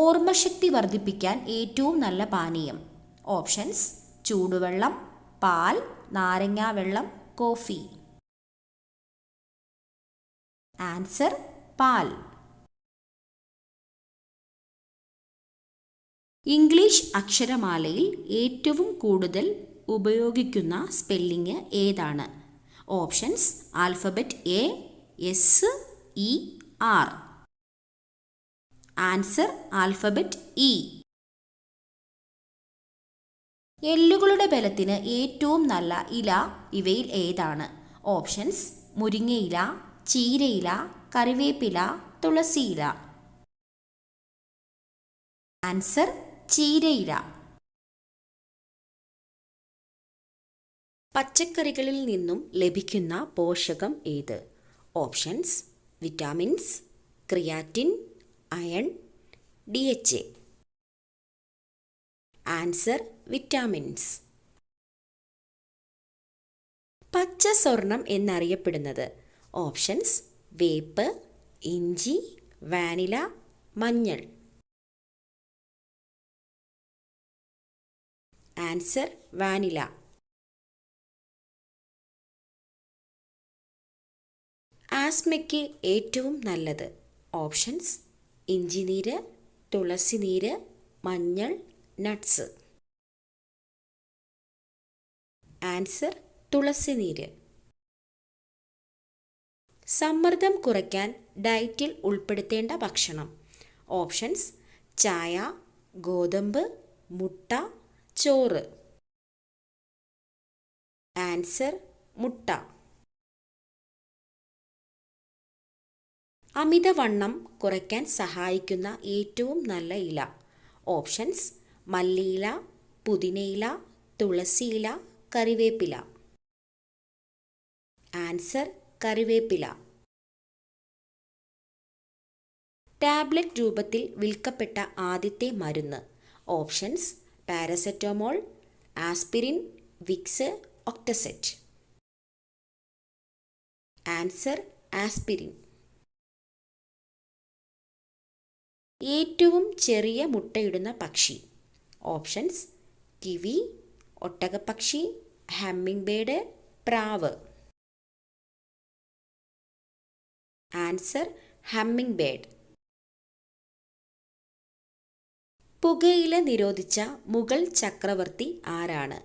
ഓർമ്മശക്തി വർദ്ധിപ്പിക്കാൻ ഏറ്റവും നല്ല പാനീയം. ഓപ്ഷൻസ്: ചൂടുവെള്ളം, പാൽ, നാരങ്ങാവെള്ളം, കോഫി. ആൻസർ: പാൽ. ഇംഗ്ലീഷ് അക്ഷരമാലയിൽ ഏറ്റവും കൂടുതൽ ഉപയോഗിക്കുന്ന സ്പെല്ലിംഗ് ഏതാണ്? Options: alphabet A, S, E, R. Answer: alphabet E. എല്ലുകളുടെ ബലത്തിന് ഏറ്റവും നല്ല ഇല ഇവയിൽ ഏതാണ്? ഓപ്ഷൻസ്: മുരിങ്ങയില, ചീരയില, കറിവേപ്പില, തുളസിയില. ആൻസർ: ചീരയില. പച്ചക്കറികളിൽ നിന്നും ലഭിക്കുന്ന പോഷകം ഏത്? Options: vitamins, creatine, iron, DHA. Answer: vitamins. പച്ച സ്വർണം എന്നറിയപ്പെടുന്നത്? ഓപ്ഷൻസ്: വേപ്പ്, ഇഞ്ചി, വാനില, മഞ്ഞൾ. Answer: vanilla. ആസ്മയ്ക്ക് ഏറ്റവും നല്ലത്? ഓപ്ഷൻസ്: ഇഞ്ചിനീര്, തുളസിനീര്, മഞ്ഞൾ, നട്ട്സ്. ആൻസർ: തുളസിനീര്. സമ്മർദ്ദം കുറയ്ക്കാൻ ഡയറ്റിൽ ഉൾപ്പെടുത്തേണ്ട ഭക്ഷണം? ഓപ്ഷൻസ്: ചായ, ഗോതമ്പ്, മുട്ട, ചോറ്. ആൻസർ: മുട്ട. അമിതവണ്ണം കുറയ്ക്കാൻ സഹായിക്കുന്ന ഏറ്റവും നല്ല ഇല? ഓപ്ഷൻസ്: മല്ലിയില, പുതിനയില, തുളസിയില, കറിവേപ്പില. ആൻസർ: കറിവേപ്പില. ടാബ്ലറ്റ് രൂപത്തിൽ വിൽക്കപ്പെട്ട ആദ്യത്തെ മരുന്ന്? ഓപ്ഷൻസ്: പാരസെറ്റമോൾ, ആസ്പിരിൻ, വിക്സ്, ഒക്ടസെറ്റ്. Answer: aspirin. ഏറ്റവും ചെറിയ മുട്ടയിടുന്ന പക്ഷി? ഓപ്ഷൻസ്: കിവി, ഒട്ടകപ്പക്ഷി, ഹമ്മിങ് ബേർഡ്, പ്രാവ്. Answer: humming bird. പുകയില നിരോധിച്ച മുഗൾ ചക്രവർത്തി ആരാണ്?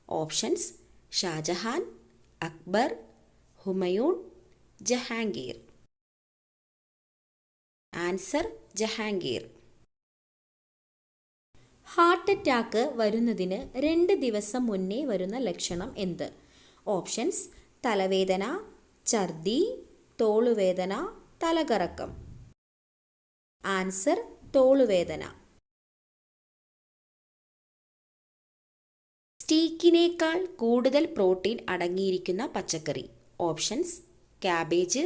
Options: Shah Jahan, Akbar, Humayun, Jahangir. Answer: Jahangir. Heart attack വരുന്നതിന് 2 ദിവസം മുന്നേ വരുന്ന ലക്ഷണം എന്ത്? ഓപ്ഷൻസ്: തലവേദന, ഛർദി, തോളുവേദന, തലകറക്കം. ആൻസർ: തോളുവേദന. സ്റ്റീക്കിനേക്കാൾ കൂടുതൽ പ്രോട്ടീൻ അടങ്ങിയിരിക്കുന്ന പച്ചക്കറി? Options: cabbage,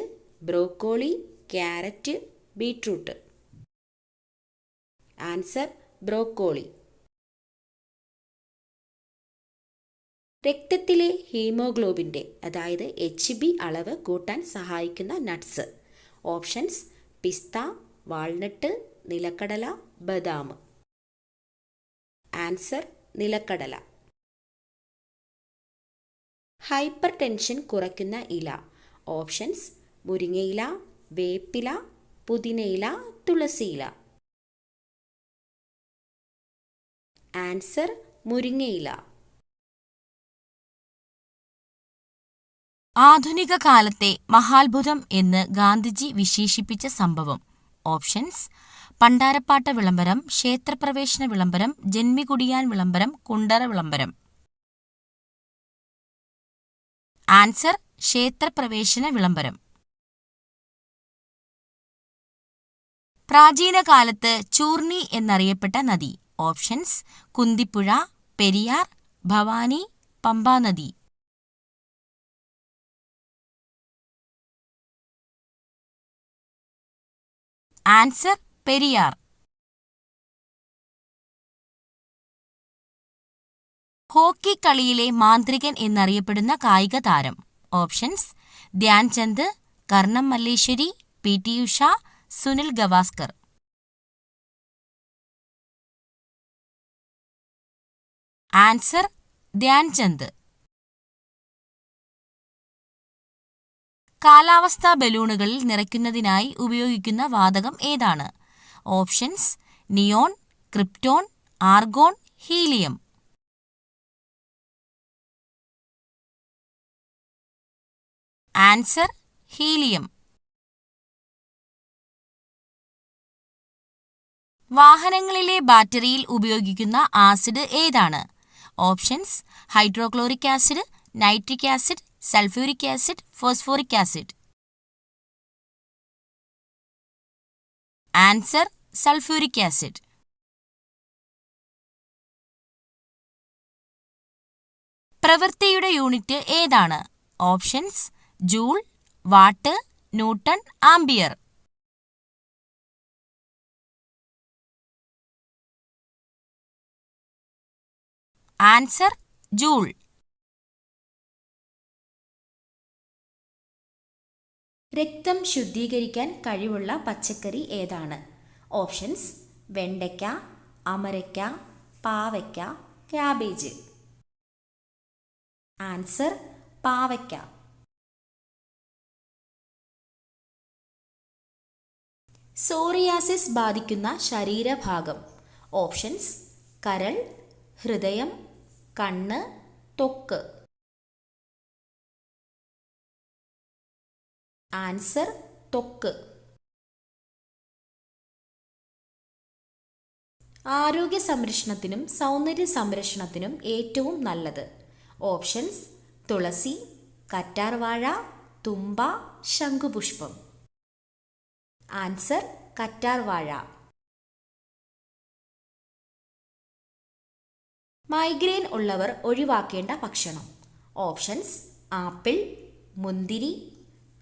broccoli, carrot, beetroot. Answer: broccoli. രക്തത്തിലെ ഹീമോഗ്ലോബിൻ്റെ അതായത് HB അളവ് കൂട്ടാൻ സഹായിക്കുന്ന നട്ട്സ്? ഓപ്ഷൻസ്: പിസ്ത, വാൾനട്ട്, നിലക്കടല, ബദാം. ആൻസർ: നിലക്കടല. ഹൈപ്പർ ടെൻഷൻ കുറയ്ക്കുന്ന ഇല? ഓപ്ഷൻസ്: മുരിങ്ങയില, വേപ്പില, പുതിനയില, തുളസിയില. ആൻസർ: മുരിങ്ങയില. ആധുനിക കാലത്തെ മഹാത്ഭുതം എന്ന് ഗാന്ധിജി വിശേഷിപ്പിച്ച സംഭവം? ഓപ്ഷൻസ്: പണ്ടാരപ്പാട്ട വിളംബരം, ക്ഷേത്രപ്രവേശന വിളംബരം, ജന്മികുടിയാൻ വിളംബരം, കുണ്ടറ വിളംബരം. ആൻസർ: ക്ഷേത്രപ്രവേശന വിളംബരം. പ്രാചീന കാലത്ത് ചൂർണി എന്നറിയപ്പെട്ട നദി? ഓപ്ഷൻസ്: കുന്തിപ്പുഴ, പെരിയാർ, ഭവാനി, പമ്പാനദി. ആൻസർ: പെരിയാർ. ഹോക്കി കളിയിലെ മാന്ത്രികൻ എന്നറിയപ്പെടുന്ന കായിക താരം? Options: Dhyan Chand, Karnam Malleswari, PT Usha, Sunil Gavaskar. Answer Dhyan Chand. കാലാവസ്ഥാ ബലൂണുകളിൽ നിറയ്ക്കുന്നതിനായി ഉപയോഗിക്കുന്ന വാതകം ഏതാണ്? Options: neon, krypton, argon, helium. Answer helium. വാഹനങ്ങളിലെ ബാറ്ററിയിൽ ഉപയോഗിക്കുന്ന ആസിഡ് ഏതാണ്? Options: hydrochloric acid, nitric acid, sulphuric acid, phosphoric acid. Answer sulphuric acid. പ്രവൃത്തിയുടെ യൂണിറ്റ് ഏതാണ്? Options: joule, watt, newton, ampere. Answer joule. രക്തം ശുദ്ധീകരിക്കാൻ കഴിവുള്ള പച്ചക്കറി ഏതാണ്? ഓപ്ഷൻസ്: വെണ്ടയ്ക്ക, അമരയ്ക്ക, പാവയ്ക്ക, ക്യാബേജ്. ആൻസർ പാവയ്ക്ക. സോറിയാസിസ് ബാധിക്കുന്ന ശരീരഭാഗം. ഓപ്ഷൻസ്: കരൾ, ഹൃദയം, കണ്ണ്, ത്വക്ക്. ആൻസർ ത്വക്ക്. ആരോഗ്യ സംരക്ഷണത്തിനും സൗന്ദര്യ സംരക്ഷണത്തിനും ഏറ്റവും നല്ലത്. ഓപ്ഷൻസ്: തുളസി, കറ്റാർവാഴ, തുമ്പ, ശംഖുപുഷ്പം. ആൻസർ കറ്റാർവാഴ. മൈഗ്രെയിൻ ഉള്ളവർ ഒഴിവാക്കേണ്ട ഭക്ഷണം. ഓപ്ഷൻസ്: ആപ്പിൾ, മുന്തിരി,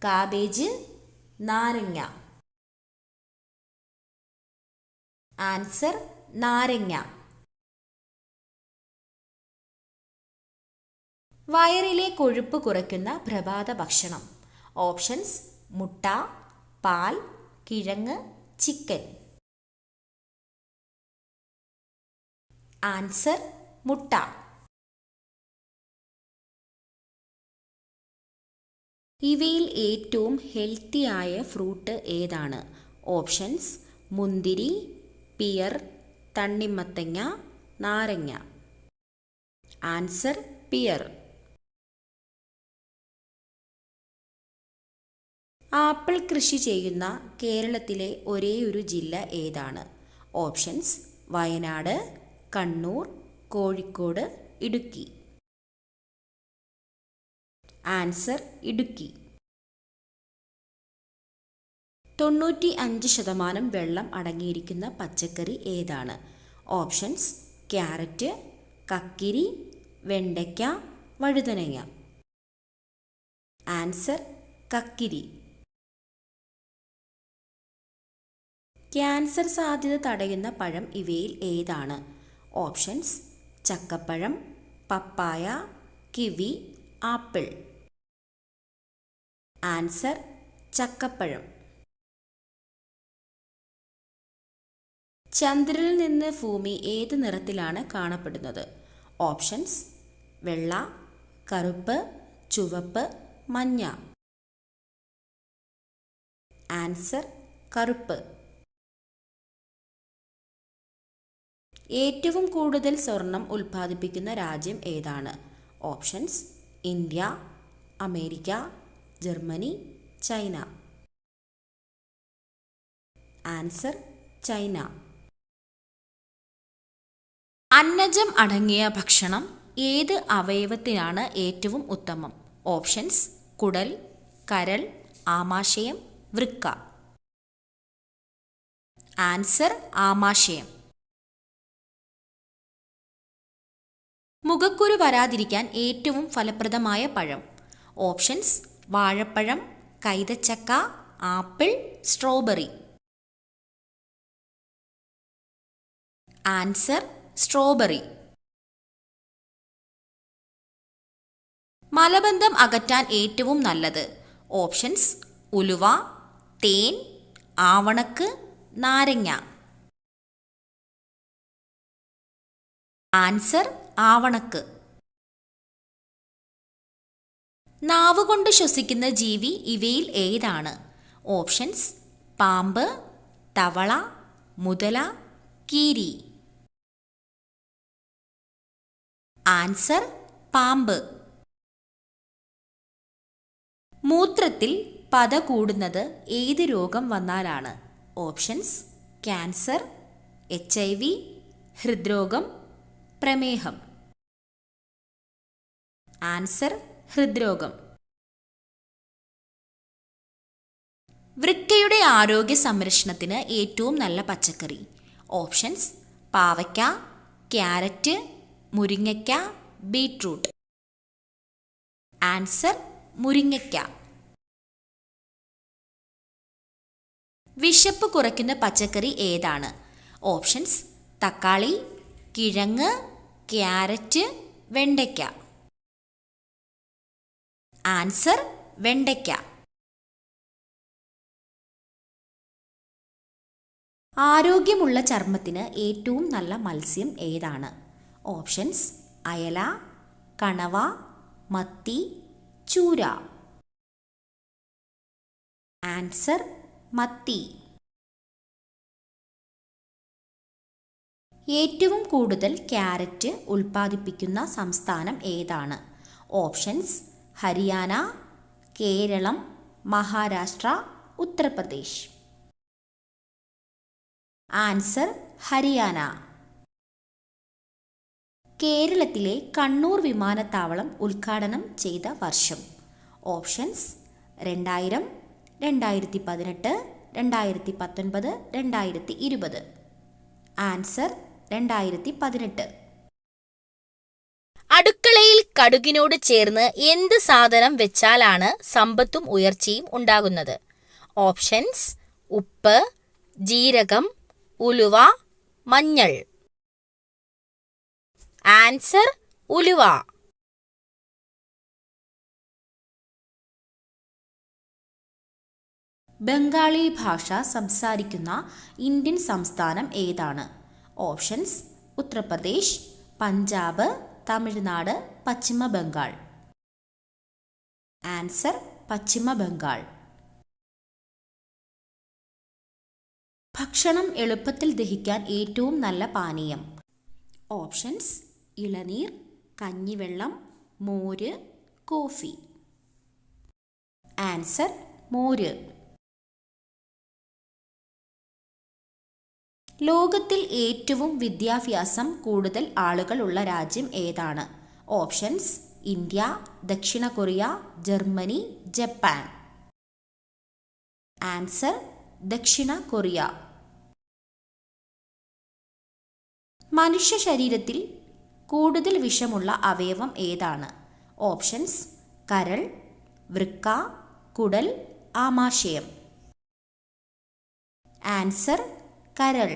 കാബേജ്, നാരങ്ങ. ആൻസർ നാരങ്ങ. വയറിലെ കൊഴുപ്പ് കുറയ്ക്കുന്ന പ്രഭാത ഭക്ഷണം. ഓപ്ഷൻസ്: മുട്ട, പാൽ, കിഴങ്ങ്, ചിക്കൻ. ആൻസർ മുട്ട. ഇവയിൽ ഏറ്റവും ഹെൽത്തിയായ ഫ്രൂട്ട് ഏതാണ്? ഓപ്ഷൻസ്: മുന്തിരി, പിയർ, തണ്ണിമത്തങ്ങ, നാരങ്ങ. Answer peer. ആപ്പിൾ കൃഷി ചെയ്യുന്ന കേരളത്തിലെ ഒരേയൊരു ജില്ല ഏതാണ്? ഓപ്ഷൻസ്: വയനാട്, കണ്ണൂർ, കോഴിക്കോട്, ഇടുക്കി. ആൻസർ ഇടുക്കി. 95% വെള്ളം അടങ്ങിയിരിക്കുന്ന പച്ചക്കറി ഏതാണ്? ഓപ്ഷൻസ്: ക്യാരറ്റ്, കക്കിരി, വെണ്ടയ്ക്ക, വഴുതനങ്ങ. ആൻസർ കക്കിരി. ക്യാൻസർ സാധ്യത തടയുന്ന പഴം ഇവയിൽ ഏതാണ്? ഓപ്ഷൻസ്: ചക്കപ്പഴം, പപ്പായ, കിവി, ആപ്പിൾ. ആൻസർ ചക്കപ്പഴം. ചന്ദ്രനിൽ നിന്ന് ഭൂമി ഏത് നിറത്തിലാണ് കാണപ്പെടുന്നത്? ഓപ്ഷൻസ്: വെള്ള, കറുപ്പ്, ചുവപ്പ്, മഞ്ഞ. ആൻസർ കറുപ്പ്. ഏറ്റവും കൂടുതൽ സ്വർണം ഉൽപ്പാദിപ്പിക്കുന്ന രാജ്യം ഏതാണ്? Options: India, America, Germany, China. Answer China. അന്നജം അടങ്ങിയ ഭക്ഷണം ഏത് അവയവത്തിനാണ് ഏറ്റവും ഉത്തമം? ഓപ്ഷൻസ്: കുടൽ, കരൾ, ആമാശയം, വൃക്ക. ആൻസർ ആമാശയം. മുഖക്കുരു വരാതിരിക്കാൻ ഏറ്റവും ഫലപ്രദമായ പഴം. ഓപ്ഷൻസ്: വാഴപ്പഴം, കൈതച്ചക്ക, ആപ്പിൾ, സ്ട്രോബെറി. Answer strawberry. മലബന്ധം അകറ്റാൻ ഏറ്റവും നല്ലത്. ഓപ്ഷൻസ്: ഉലുവ, തേൻ, ആവണക്ക്, നാരങ്ങ. ആൻസർ ആവണക്ക്. നാവുകൊണ്ട് ശ്വസിക്കുന്ന ജീവി ഇവയിൽ ഏതാണ്? ഓപ്ഷൻസ്: പാമ്പ്, തവള, മുതല, കീരി. ആൻസർ: പാമ്പ്. മൂത്രത്തിൽ പത കൂടുന്നത് ഏത് രോഗം വന്നാലാണ്? ഓപ്ഷൻസ്: ക്യാൻസർ, HIV, ഹൃദ്രോഗം, പ്രമേഹം. ആൻസർ: ഹൃദ്രോഗം. വൃക്കയുടെ ആരോഗ്യ സംരക്ഷണത്തിന് ഏറ്റവും നല്ല പച്ചക്കറി? ഓപ്ഷൻസ്: പാവയ്ക്ക, ക്യാരറ്റ്, മുരിങ്ങയ്ക്ക, ബീട്രൂട്ട്. ആൻസർ: മുരിങ്ങയ്ക്ക. വിശപ്പ് കുറയ്ക്കുന്ന പച്ചക്കറി ഏതാണ്? ഓപ്ഷൻസ്: തക്കാളി, കിഴങ്ങ്, ക്യാരറ്റ്, വെണ്ടയ്ക്ക. ആൻസർ: വെണ്ടയ്ക്ക. ആരോഗ്യമുള്ള ചർമ്മത്തിന് ഏറ്റവും നല്ല മത്സ്യം ഏതാണ്? ഓപ്ഷൻസ്: അയല, കണവ, മത്തി, ചൂര. ആൻസർ: മത്തി. ഏറ്റവും കൂടുതൽ ക്യാരറ്റ് ഉൽപ്പാദിപ്പിക്കുന്ന സംസ്ഥാനം ഏതാണ്? ഓപ്ഷൻസ്: ഹരിയാന, കേരളം, മഹാരാഷ്ട്ര, ഉത്തർപ്രദേശ്. ആൻസർ: ഹരിയാന. കേരളത്തിലെ കണ്ണൂർ വിമാനത്താവളം ഉദ്ഘാടനം ചെയ്ത വർഷം? ഓപ്ഷൻസ്: 2000, 2018, 2019, 2020. ആൻസർ: 2018. അടുക്കളയിൽ കടുകിനോട് ചേർന്ന് എന്ത് സാധനം വെച്ചാലാണ് സമ്പത്തും ഉയർച്ചയും ഉണ്ടാകുന്നത്? ഓപ്ഷൻസ്: ഉപ്പ്, ജീരകം, ഉലുവ, മഞ്ഞൾ. ആൻസർ: ഉലുവ. ബംഗാളി ഭാഷ സംസാരിക്കുന്ന ഇന്ത്യൻ സംസ്ഥാനം ഏതാണ്? ഓപ്ഷൻസ്: ഉത്തർപ്രദേശ്, പഞ്ചാബ്, തമിഴ്നാട്, പശ്ചിമ ബംഗാൾ. ആൻസർ: പശ്ചിമ ബംഗാൾ. ഭക്ഷണം എളുപ്പത്തിൽ ദഹിക്കാൻ ഏറ്റവും നല്ല പാനീയം? ഓപ്ഷൻസ്: ഇളനീർ, കഞ്ഞിവെള്ളം, മോര്, കോഫി. ആൻസർ: മോര്. ലോകത്തിൽ ഏറ്റവും വിദ്യാഭ്യാസം കൂടുതൽ ആളുകൾ ഉള്ള രാജ്യം ഏതാണ്? ഓപ്ഷൻസ്: ഇന്ത്യ, ദക്ഷിണ കൊറിയ, ജർമ്മനി, ജപ്പാൻ. ആൻസർ: ദക്ഷിണ കൊറിയ. മനുഷ്യ ശരീരത്തിൽ കൂടുതൽ വിഷമുള്ള അവയവം ഏതാണ്? ഓപ്ഷൻസ്: കരൾ, വൃക്ക, കുടൽ, ആമാശയം. ആൻസർ: കരൾ.